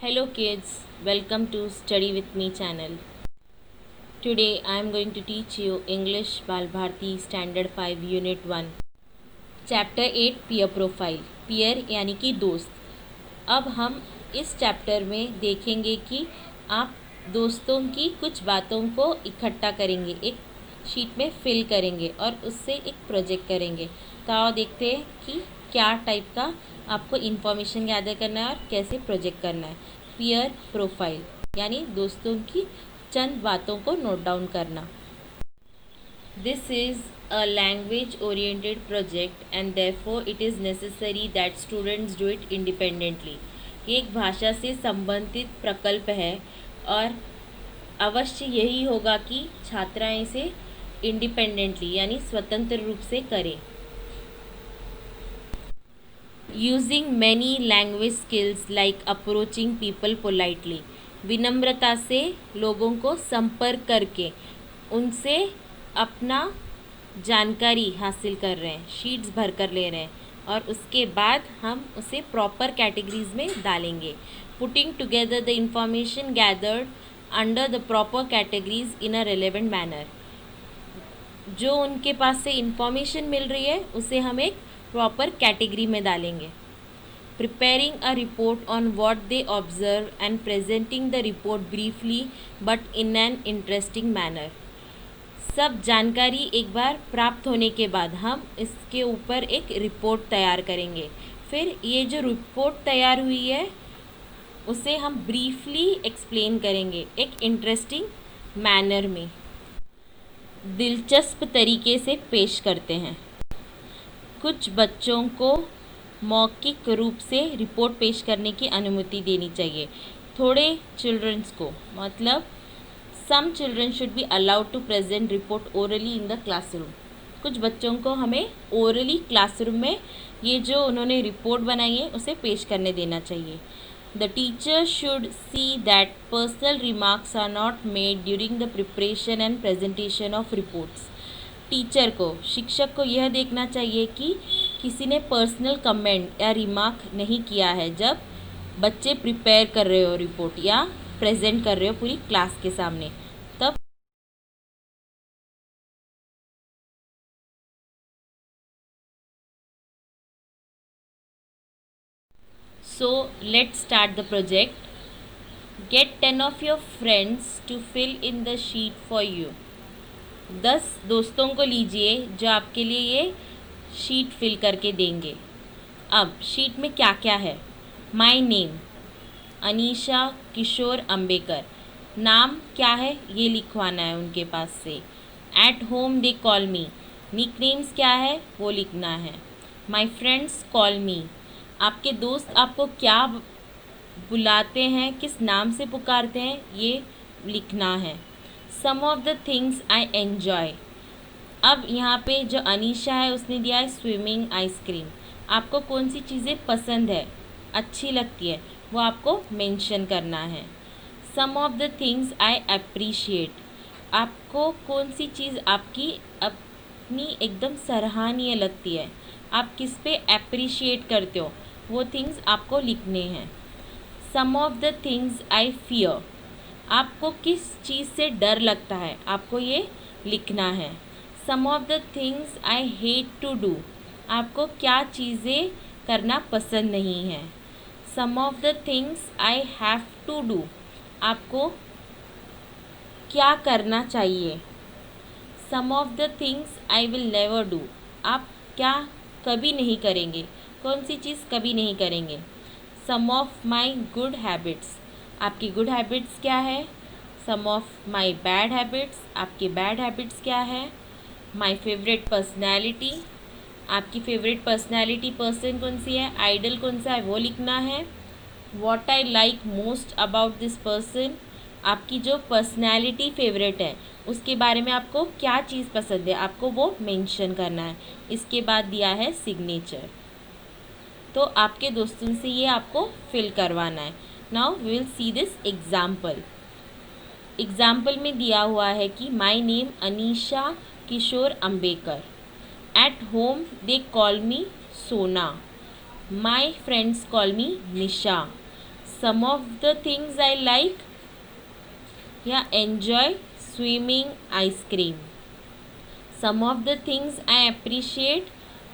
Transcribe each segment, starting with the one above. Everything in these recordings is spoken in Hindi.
Hello kids, welcome to Study with Me channel. Today I am going to teach you English Balbharti Standard 5 Unit 1 Chapter 8 Peer Profile. Peer यानी कि दोस्त. अब हम इस चैप्टर में देखेंगे कि आप दोस्तों की कुछ बातों को इकट्ठा करेंगे, एक शीट में फिल करेंगे और उससे एक प्रोजेक्ट करेंगे. तो आओ देखते हैं कि क्या टाइप का आपको इन्फॉर्मेशन गैदर करना है और कैसे प्रोजेक्ट करना है. पीयर प्रोफाइल यानी दोस्तों की चंद बातों को नोट डाउन करना. This is a language oriented project and therefore it is necessary that students do it independently. ये एक भाषा से संबंधित प्रकल्प है और अवश्य यही होगा कि छात्राएं इसे इंडिपेंडेंटली यानी स्वतंत्र रूप से करें. Using many language skills like approaching people politely. विनम्रता से लोगों को संपर्क करके उनसे अपना जानकारी हासिल कर रहे हैं, शीट्स भर कर ले रहे हैं और उसके बाद हम उसे प्रॉपर कैटेगरीज में डालेंगे. Putting together the information gathered under the proper categories in a relevant manner. जो उनके पास से इंफॉर्मेशन मिल रही है उसे हम एक प्रॉपर कैटेगरी में डालेंगे. Preparing a report on what they observe and presenting the report briefly but in an interesting manner. सब जानकारी एक बार प्राप्त होने के बाद हम इसके ऊपर एक रिपोर्ट तैयार करेंगे. फिर ये जो रिपोर्ट तैयार हुई है उसे हम ब्रीफली एक्सप्लेन करेंगे एक इंटरेस्टिंग मैनर में, दिलचस्प तरीके से पेश करते हैं. कुछ बच्चों को मौखिक रूप से रिपोर्ट पेश करने की अनुमति देनी चाहिए. थोड़े चिल्ड्रंस को मतलब some children should be allowed to present report orally in the classroom. कुछ बच्चों को हमें ओरली क्लासरूम में ये जो उन्होंने रिपोर्ट बनाई है उसे पेश करने देना चाहिए. The teacher should see that personal remarks are not made during the preparation and presentation of reports. Teacher को, शिक्षक को यह देखना चाहिए कि किसी ने पर्सनल कमेंट या रिमार्क नहीं किया है जब बच्चे प्रिपेयर कर रहे हो रिपोर्ट या प्रेजेंट कर रहे हो पूरी क्लास के सामने. तब so let's start the project. Get 10 of your friends to fill in the sheet for you. 10 दोस्तों को लीजिए जो आपके लिए ये शीट फिल करके देंगे. अब शीट में क्या क्या है. My name Anisha Kishore Ambekar. नाम क्या है ये लिखवाना है उनके पास से. Eight home they call me. Nicknames क्या है वो लिखना है. माय फ्रेंड्स कॉल मी. आपके दोस्त आपको क्या बुलाते हैं, किस नाम से पुकारते हैं ये लिखना है. Some of the things I enjoy. अब यहाँ पे जो अनीशा है उसने दिया है स्विमिंग, आइसक्रीम. आपको कौन सी चीज़ें पसंद है, अच्छी लगती है वो आपको मेंशन करना है. Some of the things I appreciate. आपको कौन सी चीज़ आपकी अपनी एकदम सराहनीय लगती है, आप किस पे अप्रिशिएट करते हो वो थिंग्स आपको लिखने हैं. Some of the things I fear. आपको किस चीज़ से डर लगता है आपको ये लिखना है. Some of the things I hate to do. आपको क्या चीज़ें करना पसंद नहीं है. Some of the things I have to do. आपको क्या करना चाहिए. Some of the things I will never do. आप क्या कभी नहीं करेंगे, कौन सी चीज़ कभी नहीं करेंगे. सम ऑफ माई गुड हैबिट्स. आपकी गुड हैबिट्स क्या है. Some of my bad habits. आपकी बैड हैबिट्स क्या है. My favourite personality. आपकी फेवरेट पर्सनैलिटी पर्सन कौन सी है, आइडल कौन सा है वो लिखना है. What I like most about this person. आपकी जो पर्सनैलिटी फेवरेट है उसके बारे में आपको क्या चीज़ पसंद है आपको वो मेंशन करना है. इसके बाद दिया है सिग्नेचर. तो आपके दोस्तों से ये आपको फिल करवाना है. Now we will see this example. Example में दिया हुआ है कि my name Anisha Kishore Ambekar. At home they call me Sona. My friends call me Nisha. Some of the things I like या enjoy swimming, ice cream. Some of the things I appreciate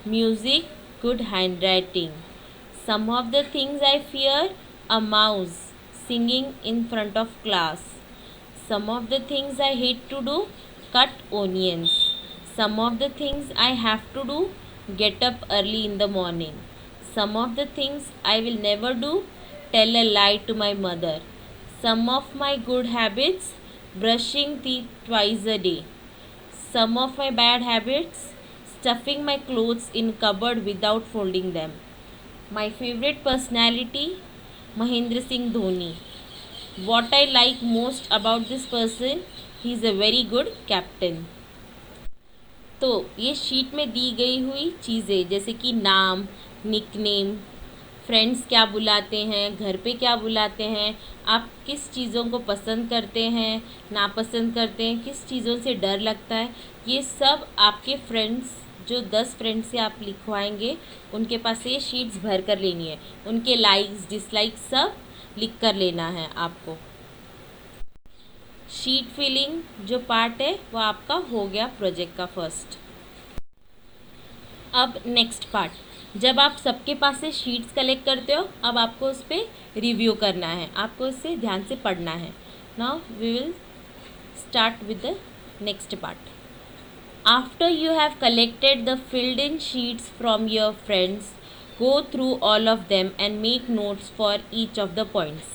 music, good handwriting. Some of the things I fear a mouse, singing in front of class. Some of the things I hate to do, cut onions. Some of the things I have to do, get up early in the morning. Some of the things I will never do, tell a lie to my mother. Some of my good habits, brushing teeth twice a day. Some of my bad habits, stuffing my clothes in cupboard without folding them. My favorite personality, Mahendra Singh Dhoni. What I like most about this person, he is a very good captain. तो ये शीट में दी गई हुई चीज़ें जैसे कि नाम, निकनेम, फ्रेंड्स क्या बुलाते हैं, घर पे क्या बुलाते हैं, आप किस चीज़ों को पसंद करते हैं, नापसंद करते हैं, किस चीज़ों से डर लगता है, ये सब आपके फ्रेंड्स जो 10 फ्रेंड्स से आप लिखवाएंगे उनके पास से ये शीट्स भर कर लेनी है. उनके लाइक्स डिसलाइक्स सब लिख कर लेना है आपको. शीट फिलिंग जो पार्ट है वो आपका हो गया प्रोजेक्ट का फर्स्ट. अब नेक्स्ट पार्ट, जब आप सबके पास से शीट्स कलेक्ट करते हो अब आपको उस पर रिव्यू करना है, आपको इसे ध्यान से पढ़ना है. Now we will start with the next part. After you have collected the filled in sheets from your friends, go through all of them and make notes for each of the points.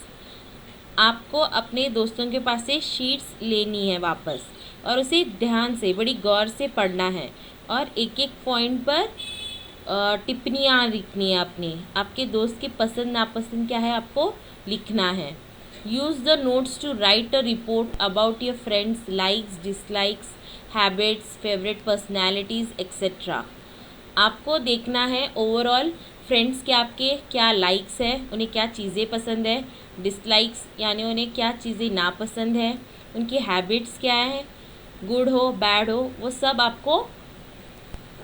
आपको अपने दोस्तों के पास से शीट्स लेनी है वापस और उसे ध्यान से बड़ी गौर से पढ़ना है और एक एक पॉइंट पर टिप्पणियाँ लिखनी है अपनी. आपके दोस्त की पसंद नापसंद क्या है आपको लिखना है. Use the notes to write a report about your friends likes, dislikes, habits, favourite personalities etcetera. आपको देखना है ओवरऑल फ्रेंड्स के आपके क्या लाइक्स है, उन्हें क्या चीज़ें पसंद है, डिसलाइक्स यानी उन्हें क्या चीज़ें नापसंद है, उनकी हैबिट्स क्या है, गुड हो बैड हो, वो सब आपको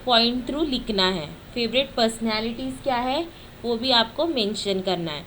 पॉइंट थ्रू लिखना है. फेवरेट पर्सनैलिटीज़ क्या है वो भी आपको मेंशन करना है.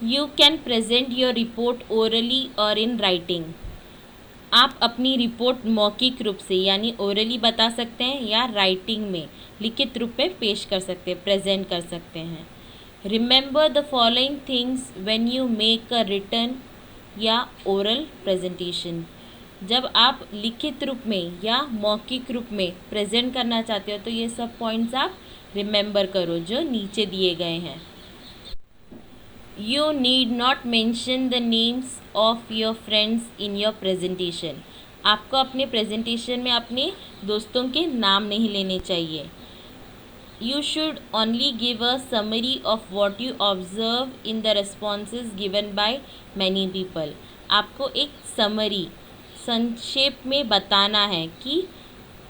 You can present your report orally और इन राइटिंग. आप अपनी रिपोर्ट मौखिक रूप से यानी ओरली बता सकते हैं या राइटिंग में लिखित रूप में पेश कर सकते हैं, प्रेजेंट कर सकते हैं. Remember the following things when you make a written या ओरल प्रेजेंटेशन. जब आप लिखित रूप में या मौखिक रूप में प्रेजेंट करना चाहते हो तो ये सब पॉइंट्स आप रिमेंबर करो जो नीचे दिए गए हैं. You need not mention the names of your friends in your presentation. आपको अपने प्रेजेंटेशन में अपने दोस्तों के नाम नहीं लेने चाहिए. You should only give a summary of what you observe in the responses given by many people. आपको एक समरी संक्षेप में बताना है कि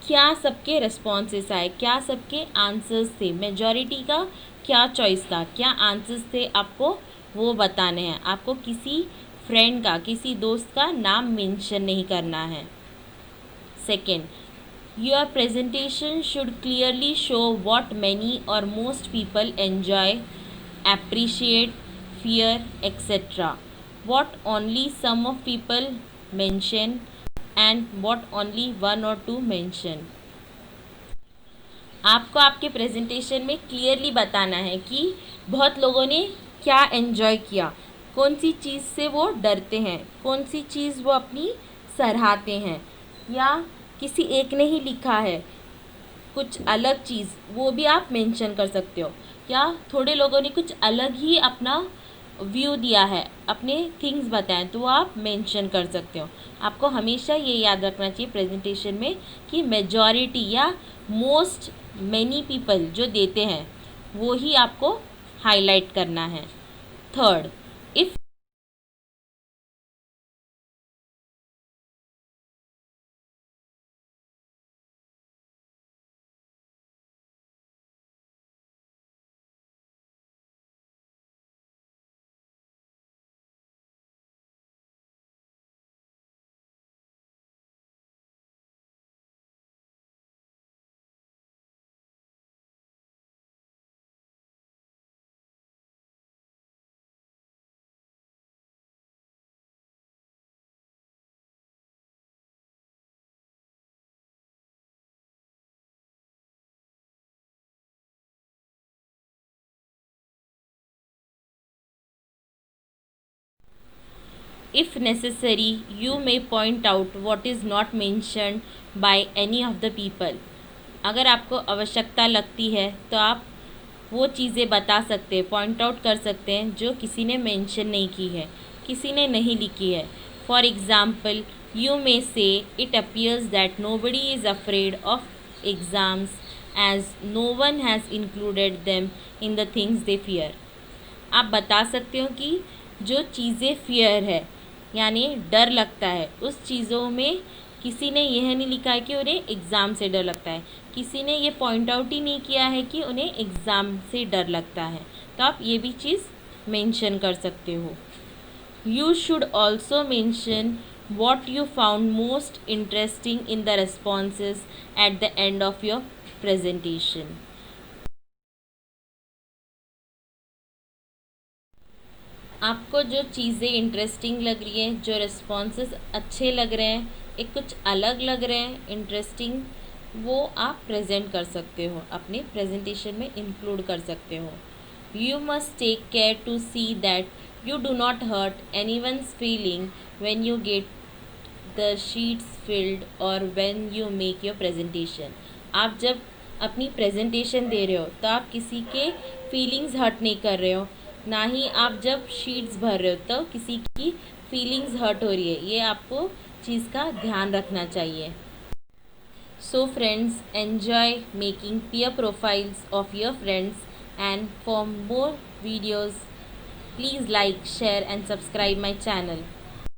क्या सबके रेस्पॉन्सेस आए, क्या सबके आंसर्स थे, मेजॉरिटी का क्या चॉइस था, क्या आंसर्स थे, आपको वो बताने हैं. आपको किसी फ्रेंड का किसी दोस्त का नाम मेंशन नहीं करना है. Second, your presentation should clearly show what many or most people enjoy, appreciate, fear etcetera, what only some of people mention and what only 1 or 2 mention. आपको आपके प्रेजेंटेशन में क्लियरली बताना है कि बहुत लोगों ने क्या एन्जॉय किया, कौन सी चीज़ से वो डरते हैं, कौन सी चीज़ वो अपनी सराहते हैं, या किसी एक ने ही लिखा है कुछ अलग चीज़ वो भी आप मेंशन कर सकते हो, या थोड़े लोगों ने कुछ अलग ही अपना व्यू दिया है, अपने थिंग्स बताएं तो आप मेंशन कर सकते हो. आपको हमेशा ये याद रखना चाहिए प्रेजेंटेशन में कि मेजॉरिटी या मोस्ट मैनी पीपल जो देते हैं वो ही आपको हाईलाइट करना है. Third, if If necessary, you may point out what is not mentioned by any of the people. अगर आपको आवश्यकता लगती है तो आप वो चीज़ें बता सकते हैं, पॉइंट आउट कर सकते हैं जो किसी ने मेंशन नहीं की है, किसी ने नहीं लिखी है. For example, you may say it appears that nobody is afraid of exams as no one has included them in the things they fear. आप बता सकते हो कि जो चीज़ें फियर है यानी डर लगता है, उस चीज़ों में किसी ने यह नहीं लिखा है कि उन्हें एग्ज़ाम से डर लगता है, किसी ने ये पॉइंट आउट ही नहीं किया है कि उन्हें एग्ज़ाम से डर लगता है. तो आप ये भी चीज़ मेंशन कर सकते हो. You should also mention what you found most interesting in the responses at the end of your presentation. आपको जो चीज़ें इंटरेस्टिंग लग रही हैं, जो रिस्पॉन्सेस अच्छे लग रहे हैं, एक कुछ अलग लग रहे हैं, इंटरेस्टिंग, वो आप प्रेजेंट कर सकते हो, अपने प्रेजेंटेशन में इंक्लूड कर सकते हो. You must take care to see that you do not hurt anyone's feeling when you get the sheets filled or when you make your presentation. आप जब अपनी प्रेजेंटेशन दे रहे हो तो आप किसी के फीलिंग्स हर्ट नहीं कर रहे हो, ना ही आप जब शीट्स भर रहे हो तो किसी की फीलिंग्स हर्ट हो रही है. ये आपको चीज़ का ध्यान रखना चाहिए. So friends, enjoy making peer profiles of your friends, and for more videos please like, share and subscribe my channel.